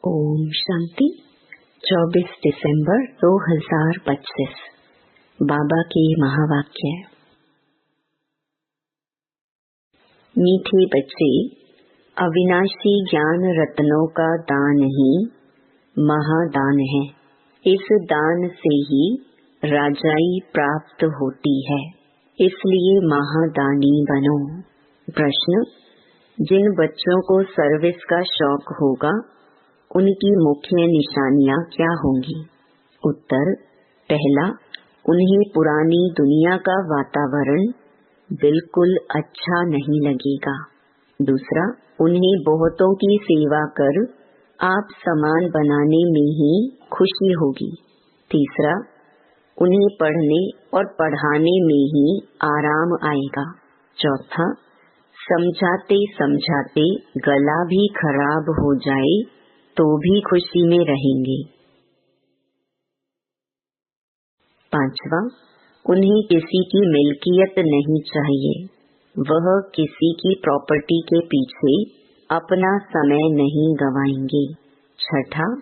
ओम शांति। 24 दिसंबर 2025 बाबा की महावाक्य। मीठे बच्चे, अविनाशी ज्ञान रत्नों का दान ही महादान है। इस दान से ही राजाई प्राप्त होती है, इसलिए महादानी बनो। प्रश्न: जिन बच्चों को सर्विस का शौक होगा उनकी मुख्य निशानियां क्या होंगी? उत्तर: पहला, उन्हें पुरानी दुनिया का वातावरण बिल्कुल अच्छा नहीं लगेगा। दूसरा, उन्हें बहुतों की सेवा कर आप समान बनाने में ही खुशी होगी। तीसरा, उन्हें पढ़ने और पढ़ाने में ही आराम आएगा। चौथा, समझाते समझाते गला भी खराब हो जाए तो भी खुशी में रहेंगे। पांचवा, उन्हें किसी की मिल्कियत नहीं चाहिए। वह किसी की प्रॉपर्टी के पीछे अपना समय नहीं गवाएंगे। छठा,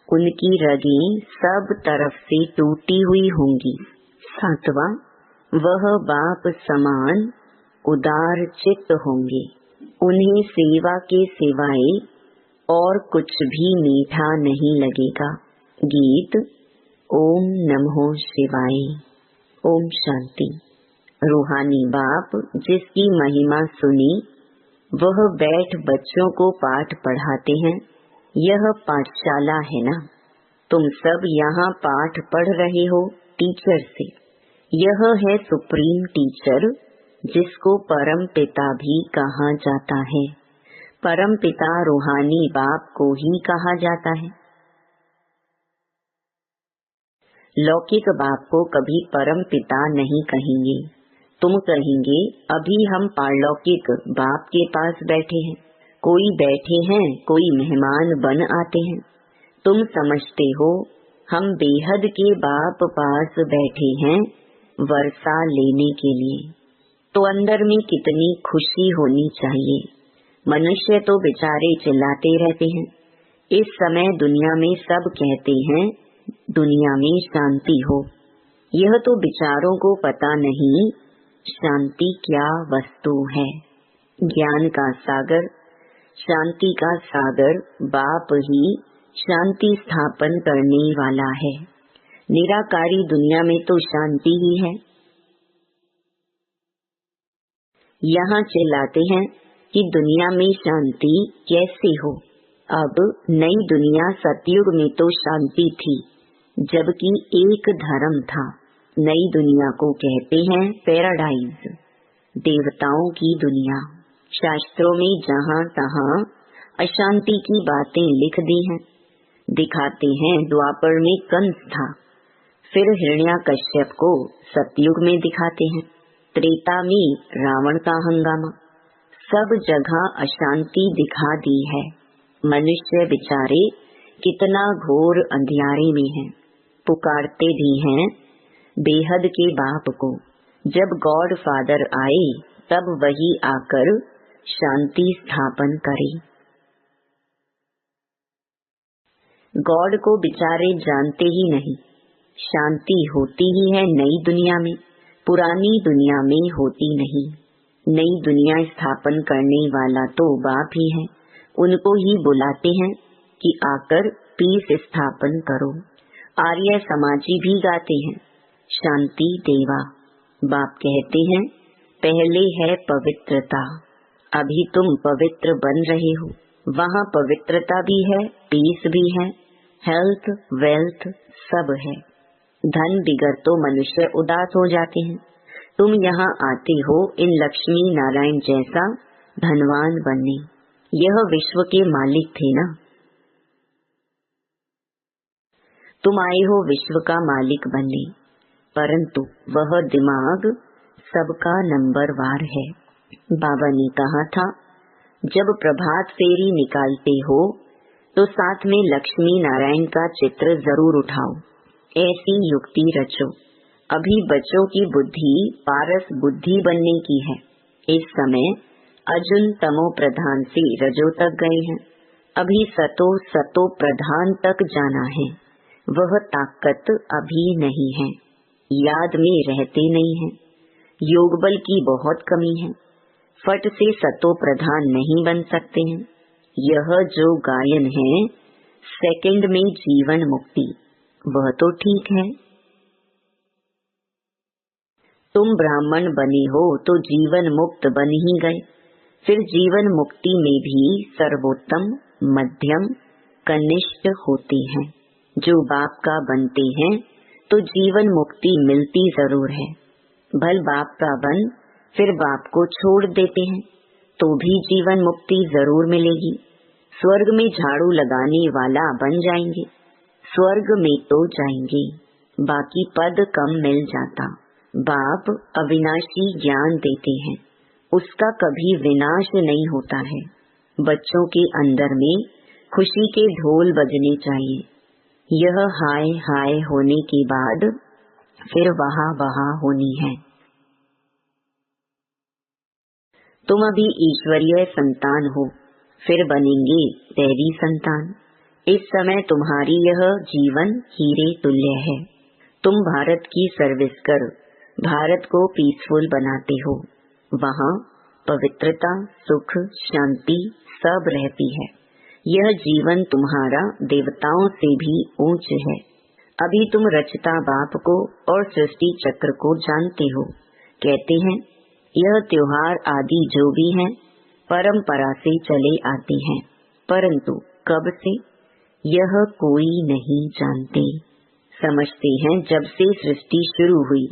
उनकी रगें सब तरफ से टूटी हुई होंगी। सातवां, वह बाप समान उदार चित्त होंगे। उन्हें सेवा के सिवाय और कुछ भी मीठा नहीं लगेगा। गीत: ओम नमो शिवाय। ओम शांति। रूहानी बाप जिसकी महिमा सुनी वह बैठ बच्चों को पाठ पढ़ाते हैं। यह पाठशाला है ना, तुम सब यहाँ पाठ पढ़ रहे हो टीचर से। यह है सुप्रीम टीचर जिसको परम पिता भी कहा जाता है। परम पिता रूहानी बाप को ही कहा जाता है। लौकिक बाप को कभी परम पिता नहीं कहेंगे। तुम कहेंगे अभी हम पारलौकिक बाप के पास बैठे हैं। कोई बैठे हैं, कोई मेहमान बन आते हैं। तुम समझते हो हम बेहद के बाप पास बैठे हैं वर्षा लेने के लिए। तो अंदर में कितनी खुशी होनी चाहिए। मनुष्य तो बेचारे चिल्लाते रहते हैं। इस समय दुनिया में सब कहते हैं दुनिया में शांति हो। यह तो बेचारों को पता नहीं शांति क्या वस्तु है। ज्ञान का सागर, शांति का सागर बाप ही शांति स्थापन करने वाला है। निराकारी दुनिया में तो शांति ही है। यहाँ चिल्लाते हैं कि दुनिया में शांति कैसे हो। अब नई दुनिया सतयुग में तो शांति थी, जबकि एक धर्म था। नई दुनिया को कहते हैं पैराडाइज, देवताओं की दुनिया। शास्त्रों में जहाँ तहाँ अशांति की बातें लिख दी हैं। दिखाते हैं द्वापर में कंस था, फिर हिरण्याकश्यप को सतयुग में दिखाते हैं। त्रेता में रावण का हंगामा। सब जगह अशांति दिखा दी है। मनुष्य बेचारे कितना घोर अंधियारे में हैं। पुकारते भी हैं बेहद के बाप को। जब गॉड फादर आए तब वही आकर शांति स्थापन करे। गॉड को बेचारे जानते ही नहीं। शांति होती ही है नई दुनिया में, पुरानी दुनिया में होती नहीं। नई दुनिया स्थापन करने वाला तो बाप ही है। उनको ही बुलाते हैं कि आकर पीस स्थापन करो। आर्य समाजी भी गाते हैं शांति देवा। बाप कहते हैं पहले है पवित्रता, अभी तुम पवित्र बन रहे हो। वहाँ पवित्रता भी है, पीस भी है, हेल्थ वेल्थ सब है। धन बिगड़ तो मनुष्य उदास हो जाते हैं। तुम यहाँ आते हो इन लक्ष्मी नारायण जैसा धनवान बनने। यह विश्व के मालिक थे ना। तुम आए हो विश्व का मालिक बनने, परंतु वह दिमाग सबका नंबर वार है। बाबा ने कहा था जब प्रभात फेरी निकालते हो तो साथ में लक्ष्मी नारायण का चित्र जरूर उठाओ। ऐसी युक्ति रचो। अभी बच्चों की बुद्धि पारस बुद्धि बनने की है। इस समय अर्जुन तमो प्रधान से रजो तक गए हैं। अभी सतो प्रधान तक जाना है, वह ताकत अभी नहीं है। याद में रहते नहीं है, योग बल की बहुत कमी है, फट से सतो प्रधान नहीं बन सकते हैं। यह जो गायन है सेकंड में जीवन मुक्ति, वह तो ठीक है। तुम ब्राह्मण बने हो तो जीवन मुक्त बन ही गए, फिर जीवन मुक्ति में भी सर्वोत्तम, मध्यम, कनिष्ठ होते हैं। जो बाप का बनते हैं तो जीवन मुक्ति मिलती जरूर है। भल बाप का बन फिर बाप को छोड़ देते हैं तो भी जीवन मुक्ति जरूर मिलेगी। स्वर्ग में झाड़ू लगाने वाला बन जाएंगे, स्वर्ग में तो जाएंगे, बाकी पद कम मिल जाता। बाप अविनाशी ज्ञान देते हैं, उसका कभी विनाश नहीं होता है। बच्चों के अंदर में खुशी के ढोल बजने चाहिए। यह हाय हाय होने के बाद फिर वहा वहा होनी है। तुम अभी ईश्वरीय संतान हो, फिर बनेंगे दैवी संतान। इस समय तुम्हारी यह जीवन हीरे तुल्य है। तुम भारत की सर्विस कर भारत को पीसफुल बनाते हो। वहाँ पवित्रता, सुख, शांति सब रहती है। यह जीवन तुम्हारा देवताओं से भी ऊंच है। अभी तुम रचता बाप को और सृष्टि चक्र को जानते हो। कहते हैं यह त्योहार आदि जो भी हैं परंपरा से चले आते हैं, परंतु कब से यह कोई नहीं जानते। समझते हैं जब से सृष्टि शुरू हुई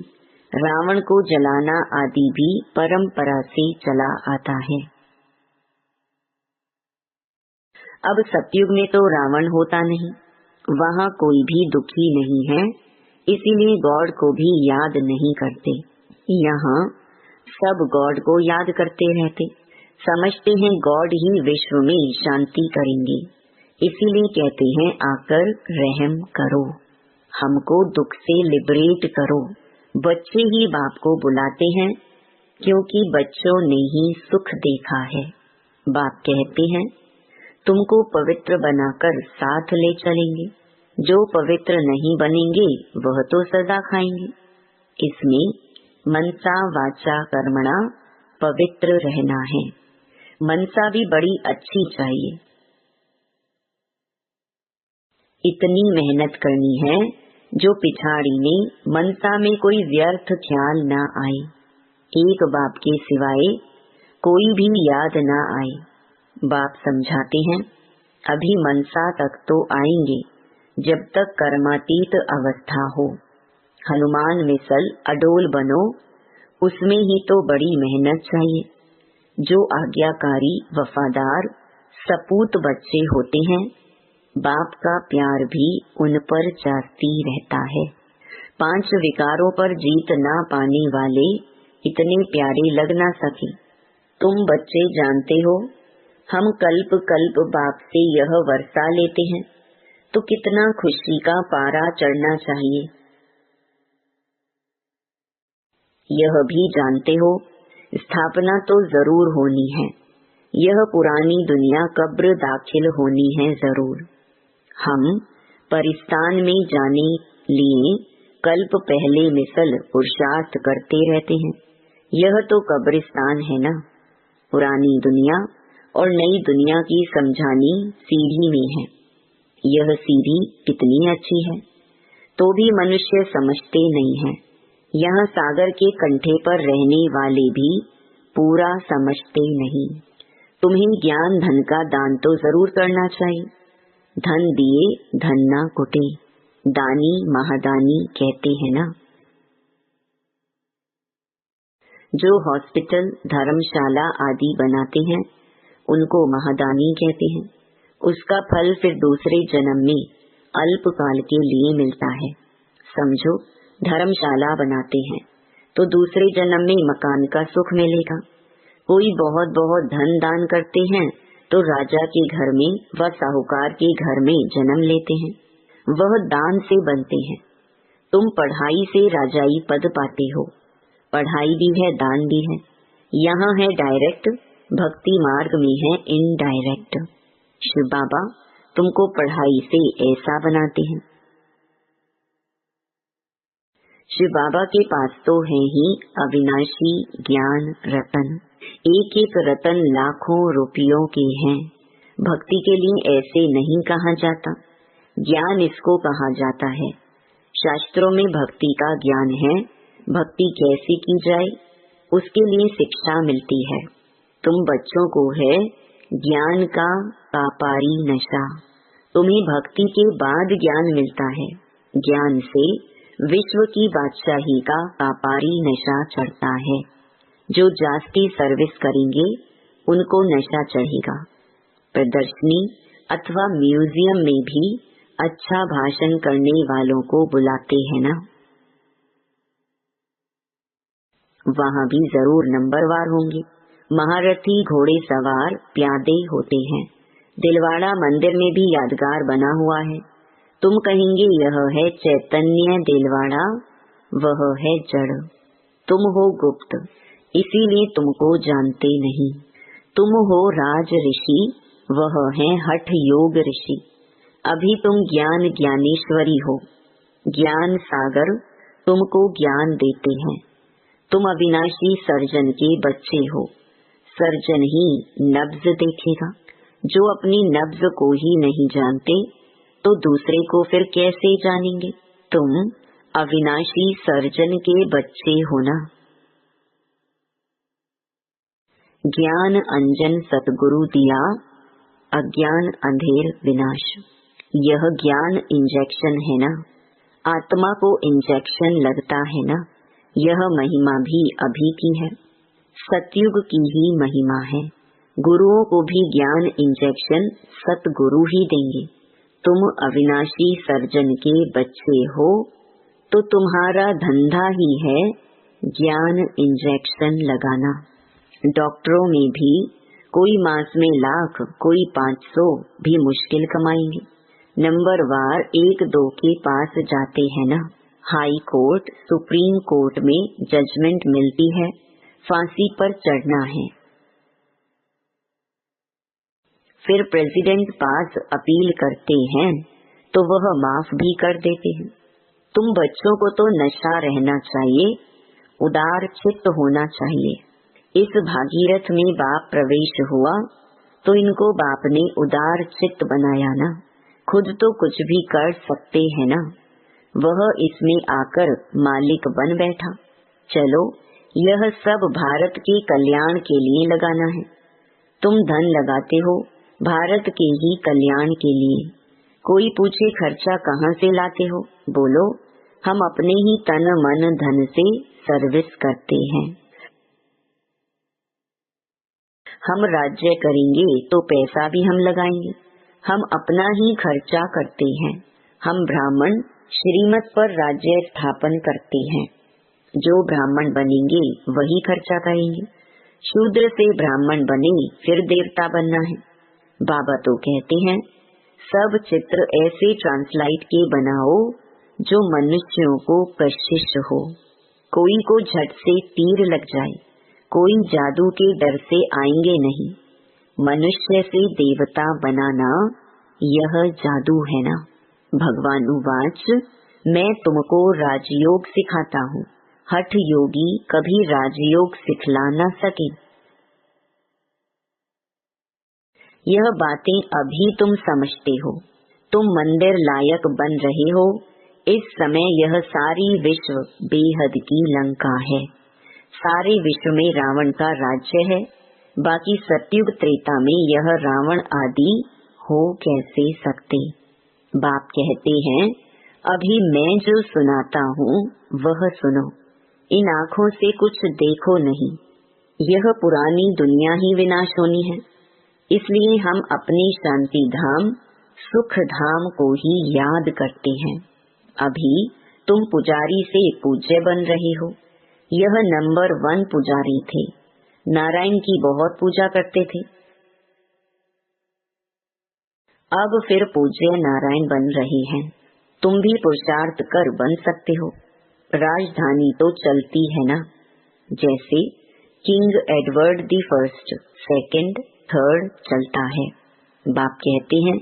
रावण को जलाना आदि भी परंपरा से चला आता है। अब सतयुग में तो रावण होता नहीं, वहाँ कोई भी दुखी नहीं है, इसीलिए गॉड को भी याद नहीं करते। यहाँ सब गॉड को याद करते रहते, समझते हैं गॉड ही विश्व में शांति करेंगे, इसीलिए कहते हैं आकर रहम करो, हमको दुख से लिबरेट करो। बच्चे ही बाप को बुलाते हैं क्योंकि बच्चों ने ही सुख देखा है। बाप कहते हैं तुमको पवित्र बनाकर साथ ले चलेंगे, जो पवित्र नहीं बनेंगे वह तो सजा खाएंगे। इसमें मनसा वाचा कर्मणा पवित्र रहना है। मनसा भी बड़ी अच्छी चाहिए। इतनी मेहनत करनी है जो पिछाड़ी में मनसा में कोई व्यर्थ ख्याल न आए, एक बाप के सिवाय कोई भी याद न आए। बाप समझाते हैं अभी मनसा तक तो आएंगे जब तक कर्मातीत अवस्था हो। हनुमान मिसल अडोल बनो, उसमें ही तो बड़ी मेहनत चाहिए। जो आज्ञाकारी वफादार सपूत बच्चे होते हैं, बाप का प्यार भी उन पर जाती रहता है। 5 विकारों पर जीत ना पाने वाले इतने प्यारे लग ना सके। तुम बच्चे जानते हो हम कल्प कल्प बाप से यह वर्षा लेते हैं, तो कितना खुशी का पारा चढ़ना चाहिए। यह भी जानते हो स्थापना तो जरूर होनी है, यह पुरानी दुनिया कब्र दाखिल होनी है जरूर। हम परिस्तान में जाने लिए कल्प पहले मिसल पुरुषार्थ करते रहते हैं। यह तो कब्रिस्तान है ना। पुरानी दुनिया और नई दुनिया की समझानी सीढ़ी में है। यह सीढ़ी कितनी अच्छी है, तो भी मनुष्य समझते नहीं है। यहाँ सागर के कंठे पर रहने वाले भी पूरा समझते नहीं। तुम्हें ज्ञान धन का दान तो जरूर करना चाहिए। धन दिए धन ना कुटे, दानी महादानी कहते हैं ना। जो हॉस्पिटल, धर्मशाला आदि बनाते हैं उनको महादानी कहते हैं। उसका फल फिर दूसरे जन्म में अल्पकाल के लिए मिलता है। समझो धर्मशाला बनाते हैं तो दूसरे जन्म में मकान का सुख मिलेगा। कोई बहुत बहुत धन दान करते हैं तो राजा के घर में व साहूकार के घर में जन्म लेते हैं, वह दान से बनते हैं। तुम पढ़ाई से राजाई पद पाते हो, पढ़ाई भी है दान भी है। यहाँ है डायरेक्ट, भक्ति मार्ग में है इनडायरेक्ट। शिव बाबा तुमको पढ़ाई से ऐसा बनाते हैं। शिव बाबा के पास तो है ही अविनाशी ज्ञान रतन। एक एक रतन लाखों रुपयों के हैं। भक्ति के लिए ऐसे नहीं कहा जाता, ज्ञान इसको कहा जाता है। शास्त्रों में भक्ति का ज्ञान है। भक्ति कैसी की जाए उसके लिए शिक्षा मिलती है। तुम बच्चों को है ज्ञान का व्यापारी नशा। तुम्हें भक्ति के बाद ज्ञान मिलता है। ज्ञान से विश्व की बादशाही का व्यापारी नशा चढ़ता है। जो जास्ती सर्विस करेंगे उनको नशा चढ़ेगा। प्रदर्शनी अथवा म्यूजियम में भी अच्छा भाषण करने वालों को बुलाते हैं ना, वहाँ भी जरूर नंबरवार होंगे। महारथी घोड़े सवार प्यादे होते हैं। दिलवाड़ा मंदिर में भी यादगार बना हुआ है। तुम कहेंगे यह है चैतन्य दिलवाड़ा, वह है जड़। तुम हो गुप्त, इसीलिए तुमको जानते नहीं। तुम हो राज ऋषि, वह है हठ योग ऋषि। अभी तुम ज्ञान ज्ञानेश्वरी हो। ज्ञान सागर तुमको ज्ञान देते हैं। तुम अविनाशी सर्जन के बच्चे हो। सर्जन ही नब्ज देखेगा। जो अपनी नब्ज को ही नहीं जानते तो दूसरे को फिर कैसे जानेंगे। तुम अविनाशी सर्जन के बच्चे हो ना। ज्ञान अंजन सतगुरु दिया, अज्ञान अंधेर विनाश। यह ज्ञान इंजेक्शन है ना। आत्मा को इंजेक्शन लगता है ना। यह महिमा भी अभी की है, सतयुग की ही महिमा है। गुरुओं को भी ज्ञान इंजेक्शन सतगुरु ही देंगे। तुम अविनाशी सर्जन के बच्चे हो तो तुम्हारा धंधा ही है ज्ञान इंजेक्शन लगाना। डॉक्टरों में भी कोई मास में लाख, कोई 500 भी मुश्किल कमाएंगे। नंबर वार 1-2 के पास जाते हैं ना। हाई कोर्ट, सुप्रीम कोर्ट में जजमेंट मिलती है, फांसी पर चढ़ना है। फिर प्रेसिडेंट पास अपील करते हैं तो वह माफ भी कर देते हैं। तुम बच्चों को तो नशा रहना चाहिए, उदार चित्त होना चाहिए। इस भागीरथ में बाप प्रवेश हुआ तो इनको बाप ने उदार चित्त बनाया ना। खुद तो कुछ भी कर सकते हैं ना। वह इसमें आकर मालिक बन बैठा। चलो यह सब भारत के कल्याण के लिए लगाना है। तुम धन लगाते हो भारत के ही कल्याण के लिए। कोई पूछे खर्चा कहाँ से लाते हो, बोलो हम अपने ही तन मन धन से सर्विस करते हैं। हम राज्य करेंगे तो पैसा भी हम लगाएंगे। हम अपना ही खर्चा करते हैं। हम ब्राह्मण श्रीमत पर राज्य स्थापन करते हैं। जो ब्राह्मण बनेंगे वही खर्चा करेंगे। शूद्र से ब्राह्मण बने फिर देवता बनना है। बाबा तो कहते हैं सब चित्र ऐसे ट्रांसलाइट के बनाओ जो मनुष्यों को कशिश हो। कोई को झट से तीर लग जाए, कोई जादू के डर से आएंगे नहीं। मनुष्य से देवता बनाना यह जादू है ना। भगवान उवाच, मैं तुमको राजयोग सिखाता हूँ। हठ योगी कभी राजयोग सिखला न सके। यह बातें अभी तुम समझते हो। तुम मंदिर लायक बन रहे हो। इस समय यह सारी विश्व बेहद की लंका है। सारे विश्व में रावण का राज्य है। बाकी सतयुग त्रेता में यह रावण आदि हो कैसे सकते। बाप कहते हैं अभी मैं जो सुनाता हूँ वह सुनो। इन आँखों से कुछ देखो नहीं। यह पुरानी दुनिया ही विनाश होनी है। इसलिए हम अपने शांति धाम सुख धाम को ही याद करते हैं। अभी तुम पुजारी से पूज्य बन रहे हो। यह नंबर 1 पुजारी थे। नारायण की बहुत पूजा करते थे। अब फिर पूज्य नारायण बन रहे हैं। तुम भी पुरुषार्थ कर बन सकते हो। राजधानी तो चलती है ना। जैसे king Edward the first, second, third चलता है। बाप कहते हैं,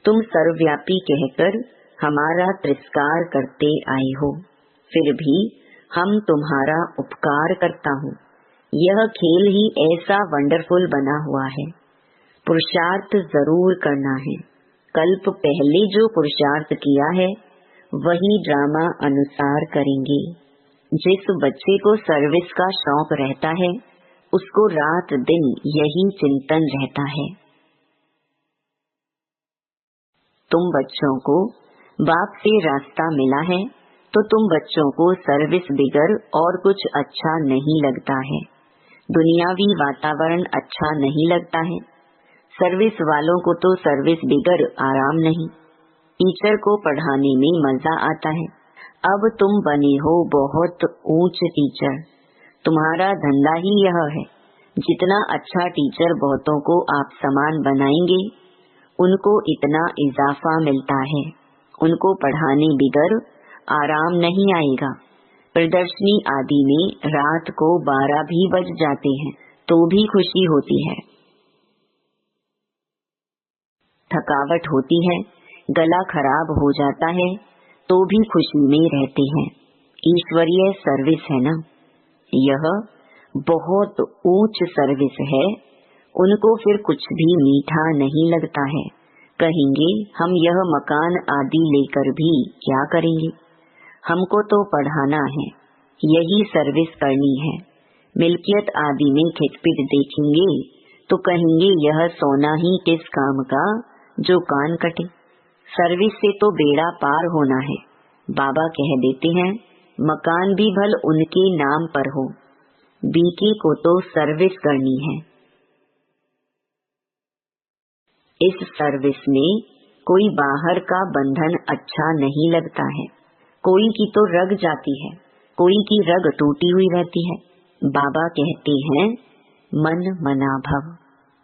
तुम सर्वव्यापी कहकर हमारा तिरस्कार करते आए हो, फिर भी हम तुम्हारा उपकार करता हूँ। यह खेल ही ऐसा वंडरफुल बना हुआ है। पुरुषार्थ जरूर करना है। कल्प पहले जो पुरुषार्थ किया है वही ड्रामा अनुसार करेंगे। जिस बच्चे को सर्विस का शौक रहता है उसको रात दिन यही चिंतन रहता है। तुम बच्चों को बाप से रास्ता मिला है तो तुम बच्चों को सर्विस बिगर और कुछ अच्छा नहीं लगता है। दुनियावी वातावरण अच्छा नहीं लगता है। सर्विस वालों को तो सर्विस बिगर आराम नहीं। टीचर को पढ़ाने में मजा आता है। अब तुम बने हो बहुत ऊंच टीचर। तुम्हारा धंधा ही यह है। जितना अच्छा टीचर बहुतों को आप समान बनाएंगे उनको इतना इजाफा मिलता है। उनको पढ़ाने बिगर आराम नहीं आएगा। प्रदर्शनी आदि में रात को 12 भी बज जाते हैं तो भी खुशी होती है। थकावट होती है, गला खराब हो जाता है तो भी खुशी में रहते हैं। ईश्वरीय सर्विस है ना, यह बहुत ऊंच सर्विस है। उनको फिर कुछ भी मीठा नहीं लगता है। कहेंगे हम यह मकान आदि लेकर भी क्या करेंगे, हमको तो पढ़ाना है, यही सर्विस करनी है। मिल्कियत आदि में खिटपिट देखेंगे तो कहेंगे यह सोना ही किस काम का जो कान कटे। सर्विस से तो बेड़ा पार होना है। बाबा कह देते हैं मकान भी भल उनके नाम पर हो, बीके को तो सर्विस करनी है। इस सर्विस में कोई बाहर का बंधन अच्छा नहीं लगता है। कोई की तो रग जाती है, कोई की रग टूटी हुई रहती है। बाबा कहते हैं मन मना भव,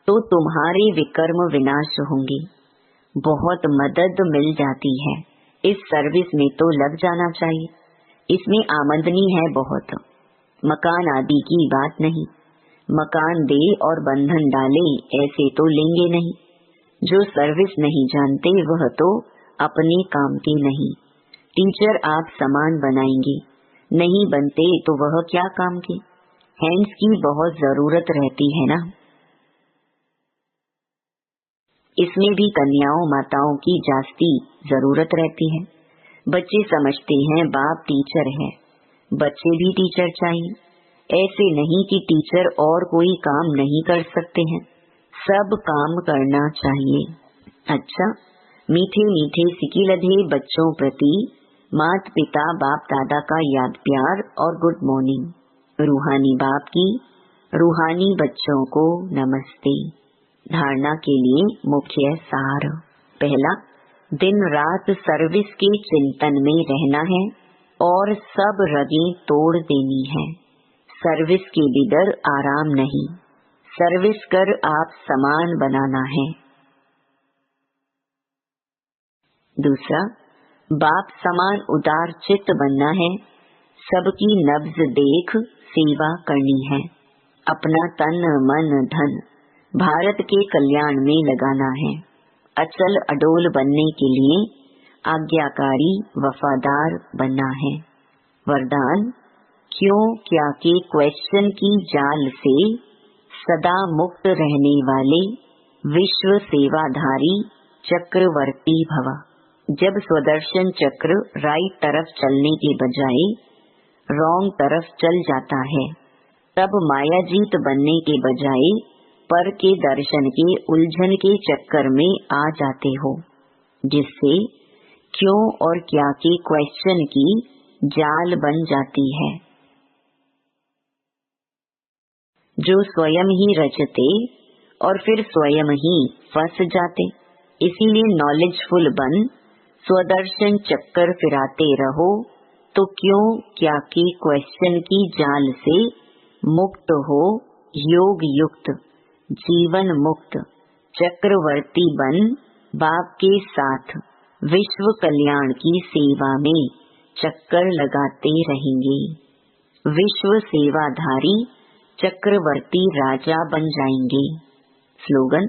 तो तुम्हारे विकर्म विनाश होंगे। बहुत मदद मिल जाती है। इस सर्विस में तो लग जाना चाहिए। इसमें आमदनी है बहुत। मकान आदि की बात नहीं। मकान दे और बंधन डाले ऐसे तो लेंगे नहीं। जो सर्विस नहीं जानते वह तो अपने काम के नहीं। टीचर आप समान बनाएंगे, नहीं बनते तो वह क्या काम के। हैंड्स की बहुत जरूरत रहती है ना। इसमें भी कन्याओं माताओं की जास्ती जरूरत रहती है। बच्चे समझते हैं बाप टीचर है, बच्चे भी टीचर चाहिए। ऐसे नहीं कि टीचर और कोई काम नहीं कर सकते हैं, सब काम करना चाहिए। अच्छा, मीठे मीठे सिकिलधे बच्चों प्रति माता पिता बाप दादा का याद प्यार और गुड मॉर्निंग। रूहानी बाप की रूहानी बच्चों को नमस्ते। धारणा के लिए मुख्य सार। पहला, दिन रात सर्विस के चिंतन में रहना है और सब रगें तोड़ देनी है। सर्विस के बिगर आराम नहीं। सर्विस कर आप समान बनाना है। दूसरा, बाप समान उदार चित्त बनना है। सबकी नब्ज देख सेवा करनी है। अपना तन मन धन भारत के कल्याण में लगाना है। अचल अडोल बनने के लिए आज्ञाकारी वफादार बनना है। वरदान, क्यों क्या के क्वेश्चन की जाल से सदा मुक्त रहने वाले विश्व सेवाधारी चक्रवर्ती भव। जब स्वदर्शन चक्र राइट तरफ चलने के बजाय रॉन्ग तरफ चल जाता है तब मायाजीत बनने के बजाय पर के दर्शन के उलझन के चक्कर में आ जाते हो, जिससे क्यों और क्या के क्वेश्चन की जाल बन जाती है। जो स्वयं ही रचते और फिर स्वयं ही फंस जाते। इसीलिए नॉलेजफुल बन स्वदर्शन चक्कर फिराते रहो तो क्यों क्या के क्वेश्चन की जाल से मुक्त हो। योग युक्त जीवन मुक्त चक्रवर्ती बन बाप के साथ विश्व कल्याण की सेवा में चक्कर लगाते रहेंगे। विश्व सेवाधारी चक्रवर्ती राजा बन जाएंगे। स्लोगन,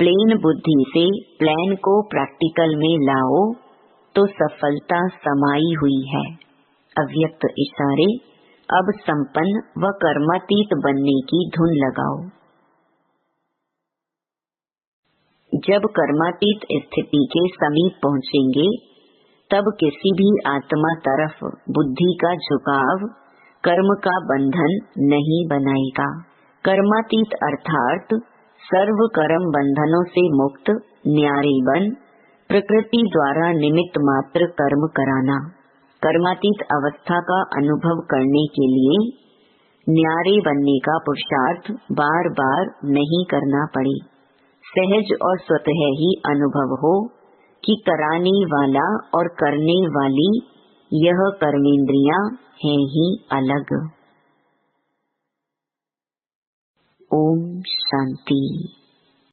प्लेन बुद्धि से प्लान को प्रैक्टिकल में लाओ तो सफलता समाई हुई है। अव्यक्त इशारे। अब संपन्न व कर्मातीत बनने की धुन लगाओ। जब कर्मातीत स्थिति के समीप पहुंचेंगे तब किसी भी आत्मा तरफ बुद्धि का झुकाव कर्म का बंधन नहीं बनाएगा। कर्मातीत अर्थात सर्व कर्म बंधनों से मुक्त न्यारे बन प्रकृति द्वारा निमित्त मात्र कर्म कराना। कर्मातीत अवस्था का अनुभव करने के लिए न्यारे बनने का पुरुषार्थ बार बार नहीं करना पड़े। सहज और स्वतः ही अनुभव हो कि कराने वाला और करने वाली यह कर्मेंद्रियां हैं ही अलग। ओम शांति।